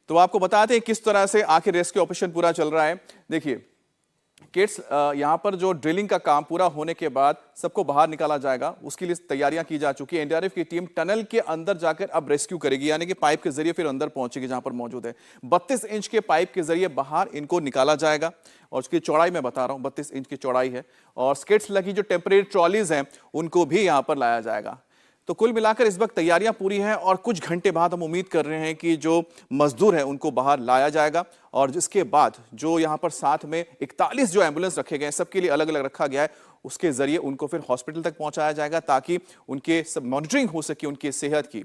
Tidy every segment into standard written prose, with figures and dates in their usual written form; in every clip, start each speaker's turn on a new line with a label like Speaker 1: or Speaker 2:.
Speaker 1: तो आपको बताते हैं किस तरह से आखिर रेस्क्यू ऑपरेशन पूरा चल रहा है। देखिए किड्स, यहाँ पर जो ड्रिलिंग का काम पूरा होने के बाद सबको बाहर निकाला जाएगा, उसके लिए तैयारियां की जा चुकी है। एनडीआरएफ की टीम टनल के अंदर जाकर अब रेस्क्यू करेगी, यानी कि पाइप के जरिए फिर अंदर पहुंचेगी जहां पर मौजूद है। 32 इंच के पाइप के जरिए बाहर इनको निकाला जाएगा और उसकी चौड़ाई मैं बता रहा हूं 32 इंच की चौड़ाई है। और स्किड्स लगी जो टेम्परेरी ट्रॉलीज हैं उनको भी यहां पर लाया जाएगा। तो कुल मिलाकर इस वक्त तैयारियां पूरी हैं और कुछ घंटे बाद हम उम्मीद कर रहे हैं कि जो मजदूर हैं उनको बाहर लाया जाएगा। और जिसके बाद जो यहां पर साथ में 41 जो एम्बुलेंस रखे गए हैं, सबके लिए अलग अलग रखा गया है, उसके जरिए उनको फिर हॉस्पिटल तक पहुंचाया जाएगा ताकि उनके सब मॉनिटरिंग हो सके उनकी सेहत की।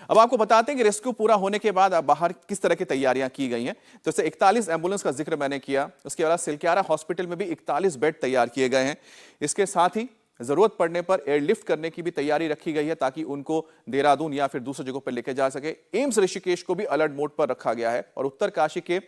Speaker 1: अब आपको बताते हैं कि रेस्क्यू पूरा होने के बाद अब बाहर किस तरह की तैयारियां की गई हैं। तो जैसे 41 एम्बुलेंस का जिक्र मैंने किया, उसके अलावा सिलक्यारा हॉस्पिटल में भी 41 बेड तैयार किए गए हैं। इसके साथ ही जरूरत पड़ने पर एयरलिफ्ट करने की भी तैयारी रखी गई है ताकि उनको देहरादून या फिर दूसरी जगहों पर लेकर जा सके। एम्स ऋषिकेश को भी अलर्ट मोड पर रखा गया है और उत्तरकाशी के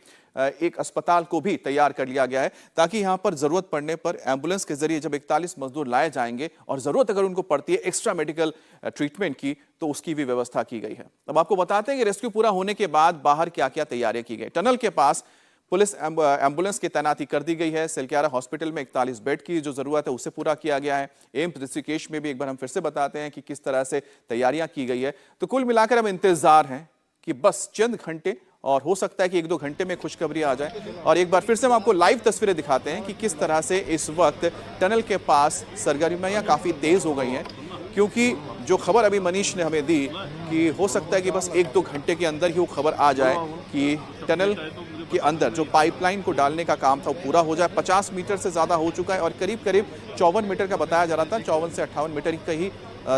Speaker 1: एक अस्पताल को भी तैयार कर लिया गया है ताकि यहां पर जरूरत पड़ने पर एम्बुलेंस के जरिए जब 41 मजदूर लाए जाएंगे और जरूरत अगर उनको पड़ती है एक्स्ट्रा मेडिकल ट्रीटमेंट की तो उसकी भी व्यवस्था की गई है। अब आपको बताते हैं कि रेस्क्यू पूरा होने के बाद बाहर क्या क्या तैयारियां की गई। टनल के पास पुलिस एम्बुलेंस की तैनाती कर दी गई है। सिलक्यारा हॉस्पिटल में 41 बेड की जो जरूरत है उसे पूरा किया गया है। एम्स ऋषिकेश में भी एक बार हम फिर से बताते हैं कि किस तरह से तैयारियां की गई है। तो कुल मिलाकर अब इंतजार है कि बस चंद घंटे और हो सकता है कि 1-2 घंटे में खुशखबरी आ जाए। और एक बार फिर से हम आपको लाइव तस्वीरें दिखाते हैं कि किस तरह से इस वक्त टनल के पास सरगर्मियां काफी तेज हो गई हैं, क्योंकि जो खबर अभी मनीष ने हमें दी कि हो सकता है कि बस 1-2 घंटे के अंदर ही वो खबर आ जाए कि टनल के अंदर जो पाइपलाइन को डालने का काम था वो पूरा हो जाए। 50 मीटर से ज्यादा हो चुका है और करीब करीब 54 मीटर का बताया जा रहा था। 54 से 58 मीटर का ही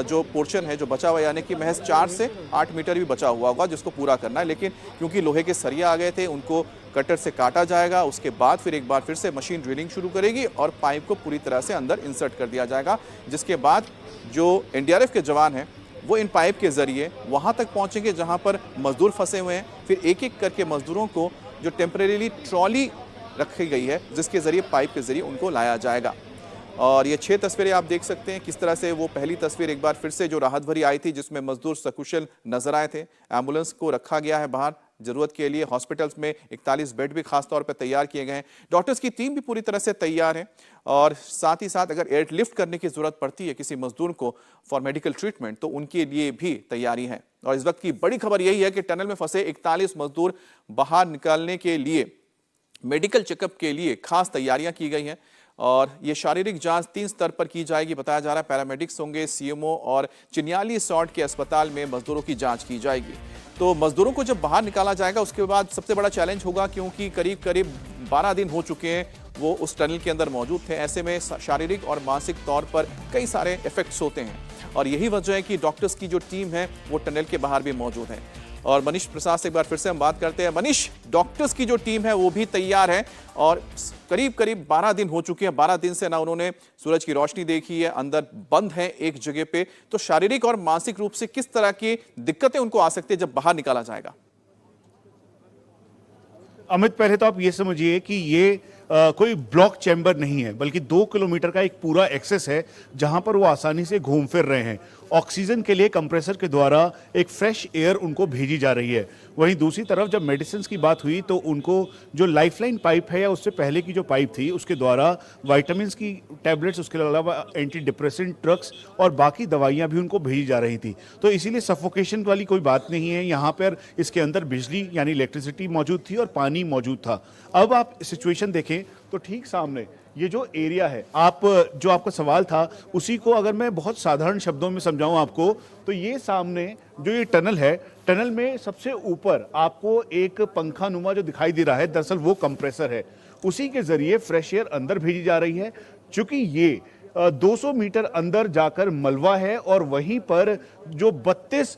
Speaker 1: जो पोर्शन है जो बचा हुआ, यानी कि महज 4 से 8 मीटर भी बचा हुआ होगा जिसको पूरा करना है। लेकिन क्योंकि लोहे के सरिया आ गए थे, उनको कटर से काटा जाएगा। उसके बाद फिर एक बार फिर से मशीन ड्रिलिंग शुरू करेगी और पाइप को पूरी तरह से अंदर इंसर्ट कर दिया जाएगा, जिसके बाद जो एनडीआरएफ के जवान हैं वो इन पाइप के जरिए वहां तक पहुंचेंगे जहां पर मजदूर फंसे हुए हैं। फिर एक एक करके मजदूरों को जो टेम्परेरीली ट्रॉली रखी गई है जिसके जरिए पाइप के जरिए उनको लाया जाएगा। और ये 6 तस्वीरें आप देख सकते हैं किस तरह से वो पहली तस्वीर एक बार फिर से जो राहत भरी आई थी जिसमें मजदूर सकुशल नजर आए थे। एम्बुलेंस को रखा गया है बाहर जरूरत के लिए। हॉस्पिटल्स में 41 बेड भी खास तौर पर तैयार किए गए हैं। डॉक्टर्स की टीम भी पूरी तरह से तैयार है और साथ ही साथ अगर एयरलिफ्ट करने की जरूरत पड़ती है किसी मजदूर को फॉर मेडिकल ट्रीटमेंट तो उनके लिए भी तैयारी है। और इस वक्त की बड़ी खबर यही है कि टनल में फंसे 41 मजदूर बाहर निकालने के लिए मेडिकल चेकअप के लिए खास तैयारियां की गई हैं। और ये शारीरिक जांच 3 स्तर पर की जाएगी बताया जा रहा है। पैरामेडिक्स होंगे, सीएमओ और चिन्याली सॉर्ट के अस्पताल में मजदूरों की जांच की जाएगी। तो मजदूरों को जब बाहर निकाला जाएगा उसके बाद सबसे बड़ा चैलेंज होगा, क्योंकि करीब करीब 12 दिन हो चुके हैं वो उस टनल के अंदर मौजूद थे। ऐसे में शारीरिक और मानसिक तौर पर कई सारे इफेक्ट्स होते हैं और यही वजह है कि डॉक्टर्स की जो टीम है वो टनल के बाहर भी मौजूद है। और मनीष प्रसाद से एक बार फिर से हम बात करते हैं। मनीष, डॉक्टर्स की जो टीम है वो भी तैयार है और करीब करीब 12 दिन हो चुके हैं। 12 दिन से ना उन्होंने सूरज की रोशनी देखी है, अंदर बंद है एक जगह पे। तो शारीरिक और मानसिक रूप से किस तरह की दिक्कतें उनको आ सकती है जब बाहर निकाला जाएगा?
Speaker 2: अमित, पहले तो आप ये समझिए कि ये कोई ब्लॉक चैम्बर नहीं है, बल्कि 2 किलोमीटर का एक पूरा एक्सेस है जहां पर वो आसानी से घूम फिर रहे हैं। ऑक्सीजन के लिए कंप्रेसर के द्वारा एक फ्रेश एयर उनको भेजी जा रही है। वहीं दूसरी तरफ जब मेडिसिन की बात हुई तो उनको जो लाइफलाइन पाइप है या उससे पहले की जो पाइप थी उसके द्वारा विटामिन की टैबलेट्स, उसके अलावा एंटी डिप्रेसेंट ड्रग्स और बाकी दवाइयां भी उनको भेजी जा रही थी। तो इसीलिए सफोकेशन वाली कोई बात नहीं है। यहाँ पर इसके अंदर बिजली यानी इलेक्ट्रिसिटी मौजूद थी और पानी मौजूद था। अब आप सिचुएशन देखें तो ठीक सामने ये जो एरिया है, जो आपका सवाल था उसी को अगर मैं बहुत साधारण शब्दों में समझाऊं आपको, तो ये सामने जो ये टनल है, टनल में सबसे ऊपर आपको एक पंखा नुमा जो दिखाई दे रहा है, दरअसल वो कंप्रेसर है। उसी के जरिए फ्रेश एयर अंदर भेजी जा रही है। चूंकि ये 200 मीटर अंदर जाकर मलबा है और वहीं पर जो 32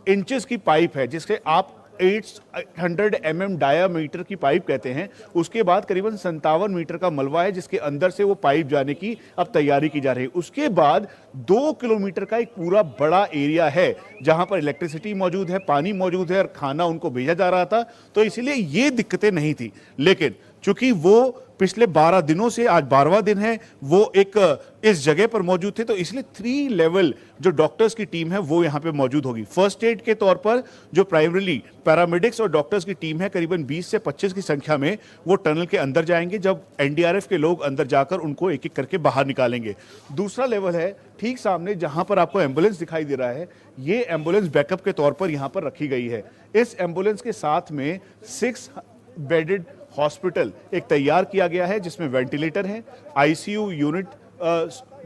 Speaker 2: इंचेस की पाइप है जिसके आप 800 mm डायामीटर की पाइप कहते हैं, उसके बाद करीबन 57 मीटर का मलबा है जिसके अंदर से वो पाइप जाने की अब तैयारी की जा रही है। उसके बाद 2 किलोमीटर का एक पूरा बड़ा एरिया है जहां पर इलेक्ट्रिसिटी मौजूद है, पानी मौजूद है और खाना उनको भेजा जा रहा था। तो इसीलिए ये दिक्कतें नहीं थी। लेकिन चूंकि वो पिछले 12 दिनों से आज 12वां दिन है वो एक इस जगह पर मौजूद थे, तो इसलिए 3 लेवल जो डॉक्टर्स की टीम है वो यहाँ पे मौजूद होगी। फर्स्ट एड के तौर पर जो प्राइमरीली पैरामेडिक्स और डॉक्टर्स की टीम है करीबन 20 से 25 की संख्या में वो टनल के अंदर जाएंगे, जब एनडीआरएफ के लोग अंदर जाकर उनको एक एक करके बाहर निकालेंगे। दूसरा लेवल है ठीक सामने जहां पर आपको एम्बुलेंस दिखाई दे रहा है, ये एम्बुलेंस बैकअप के तौर पर यहां पर रखी गई है। इस एम्बुलेंस के साथ में 6 बेडेड हॉस्पिटल एक तैयार किया गया है जिसमें वेंटिलेटर है, आईसीयू यूनिट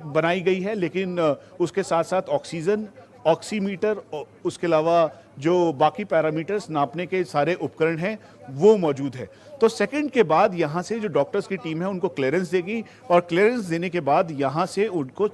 Speaker 2: बनाई गई है, लेकिन उसके साथ साथ ऑक्सीजन, ऑक्सीमीटर, उसके अलावा जो बाकी पैरामीटर्स नापने के सारे उपकरण हैं वो मौजूद है। तो सेकंड के बाद यहाँ से जो डॉक्टर्स की टीम है उनको क्लियरेंस देगी और क्लियरेंस देने के बाद यहाँ से उनको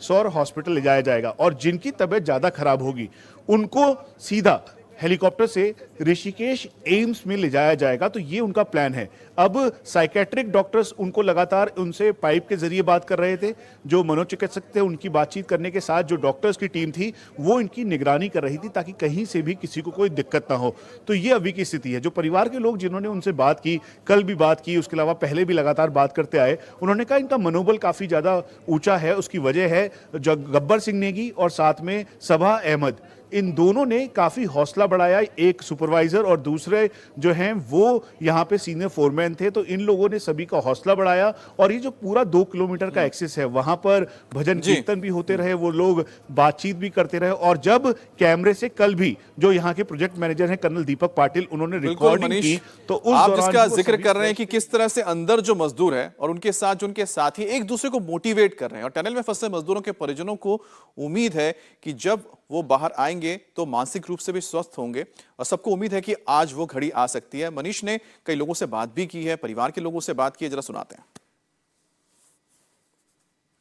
Speaker 2: सौर हॉस्पिटल ले जाया जाएगा और जिनकी तबीयत ज़्यादा खराब होगी उनको सीधा हेलीकॉप्टर से ऋषिकेश एम्स में ले जाया जाएगा। तो ये उनका प्लान है। अब साइकेट्रिक डॉक्टर्स उनको लगातार उनसे पाइप के जरिए बात कर रहे थे, जो मनोचिकित्सक थे उनकी बातचीत करने के साथ जो डॉक्टर्स की टीम थी वो इनकी निगरानी कर रही थी ताकि कहीं से भी किसी को कोई दिक्कत ना हो। तो ये अभी की स्थिति है। जो परिवार के लोग जिन्होंने उनसे बात की, कल भी बात की, उसके अलावा पहले भी लगातार बात करते आए, उन्होंने कहा इनका मनोबल काफ़ी ज़्यादा ऊँचा है। उसकी वजह है गब्बर सिंह नेगी और साथ में सबा अहमद, इन दोनों ने काफ़ी हौसला बढ़ाया। एक सुपरवाइजर और दूसरे जो हैं वो यहाँ पे सीनियर फोरमैन थे, तो इन लोगों ने सभी का हौसला बढ़ाया और ये जो पूरा 2 किलोमीटर का एक्सेस है वहाँ पर भजन कीर्तन भी होते रहे, वो लोग बातचीत भी करते रहे। और जब कैमरे से कल भी जो यहाँ के प्रोजेक्ट मैनेजर हैं कर्नल दीपक पाटिल, उन्होंने रिकॉर्डिंग की, तो उस
Speaker 1: आप
Speaker 2: दौरान
Speaker 1: जिसका जिक्र कर रहे हैं कि किस तरह से अंदर जो मजदूर है और उनके साथ जो उनके साथी एक दूसरे को मोटिवेट कर रहे हैं और टनल में फंसे मजदूरों के परिजनों को उम्मीद है कि जब वो बाहर आएंगे तो मानसिक रूप से भी स्वस्थ होंगे और सबको उम्मीद है कि आज वो घड़ी आ सकती है। मनीष ने कई लोगों से बात भी की है, परिवार के लोगों से बात की है, जरा सुनाते हैं।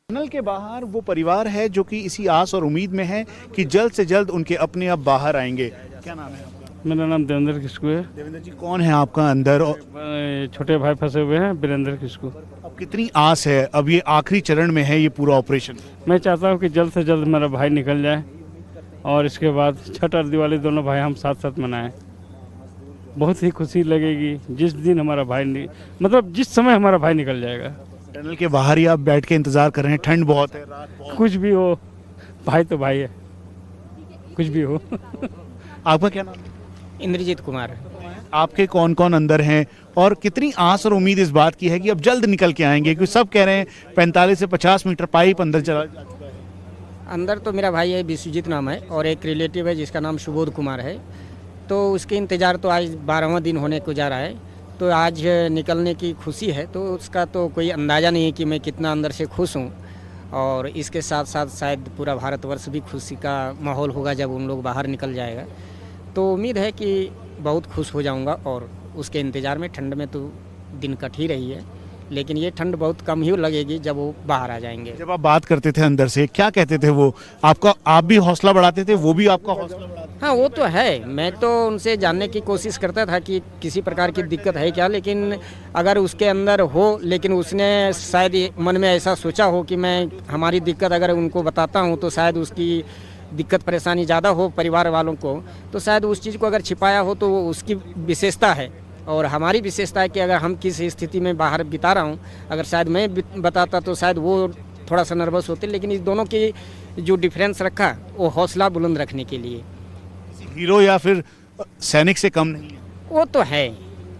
Speaker 2: टनल के बाहर वो परिवार है जो कि इसी आस और उम्मीद में है कि जल्द से जल्द उनके अपने अब बाहर आएंगे। क्या नाम है आपका?
Speaker 3: मेरा नाम देवेंद्र किस्कू है।
Speaker 2: देवेंद्र जी, कौन है आपका अंदर? और
Speaker 3: छोटे भाई फंसे हुए हैं, वीरेंद्र किस्कू।
Speaker 2: अब कितनी आस है? अब ये आखिरी चरण में है ये पूरा ऑपरेशन।
Speaker 3: मैं चाहता हूँ कि जल्द से जल्द मेरा भाई निकल जाए और इसके बाद छठ और दिवाली दोनों भाई हम साथ साथ मनाएं। बहुत ही खुशी लगेगी जिस दिन हमारा भाई मतलब जिस समय हमारा भाई निकल जाएगा।
Speaker 2: टनल के बाहर ही आप बैठ के इंतजार कर रहे हैं, ठंड बहुत है, रात बहुत।
Speaker 3: कुछ भी हो, भाई तो भाई है, कुछ भी हो।
Speaker 2: आपका क्या नाम?
Speaker 4: इंद्रजीत कुमार।
Speaker 2: आपके कौन कौन अंदर हैं और कितनी आस और उम्मीद इस बात की है कि अब जल्द निकल के आएंगे? क्योंकि सब कह रहे हैं 45 से 50 मीटर पाइप अंदर चला जा चुका है।
Speaker 4: अंदर तो मेरा भाई है, विश्वजीत नाम है, और एक रिलेटिव है जिसका नाम सुबोध कुमार है। तो उसके इंतज़ार तो आज 12वां दिन होने को जा रहा है, तो आज निकलने की खुशी है। तो उसका तो कोई अंदाज़ा नहीं है कि मैं कितना अंदर से खुश हूँ। और इसके साथ साथ शायद पूरा भारतवर्ष भी खुशी का माहौल होगा जब उन लोग बाहर निकल जाएगा। तो उम्मीद है कि बहुत खुश हो जाऊंगा। और उसके इंतज़ार में ठंड में तो दिन कट ही रही है, लेकिन ये ठंड बहुत कम ही लगेगी जब वो बाहर आ जाएंगे।
Speaker 2: जब आप बात करते थे अंदर से, क्या कहते थे वो? आपका, आप भी हौसला बढ़ाते थे, वो भी आपका हौसला बढ़ाते थे?
Speaker 4: हाँ, वो तो है। मैं तो उनसे जानने की कोशिश करता था कि किसी प्रकार की दिक्कत है क्या, लेकिन अगर उसके अंदर हो, लेकिन उसने शायद मन में ऐसा सोचा हो कि मैं हमारी दिक्कत अगर उनको बताता हूँ तो शायद उसकी दिक्कत परेशानी ज़्यादा हो परिवार वालों को, तो शायद उस चीज़ को अगर छिपाया हो तो वो उसकी विशेषता है। और हमारी विशेषता है कि अगर हम किस स्थिति में बाहर बिता रहा हूँ, अगर शायद मैं बताता तो शायद वो थोड़ा सा नर्वस होते। लेकिन इस दोनों की जो डिफरेंस रखा वो हौसला बुलंद रखने के लिए।
Speaker 2: हीरो या फिर सैनिक से कम नहीं है?
Speaker 4: वो तो है,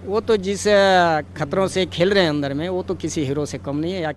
Speaker 4: वो तो जिस खतरों से खेल रहे हैं अंदर में, वो तो किसी हीरो से कम नहीं है। या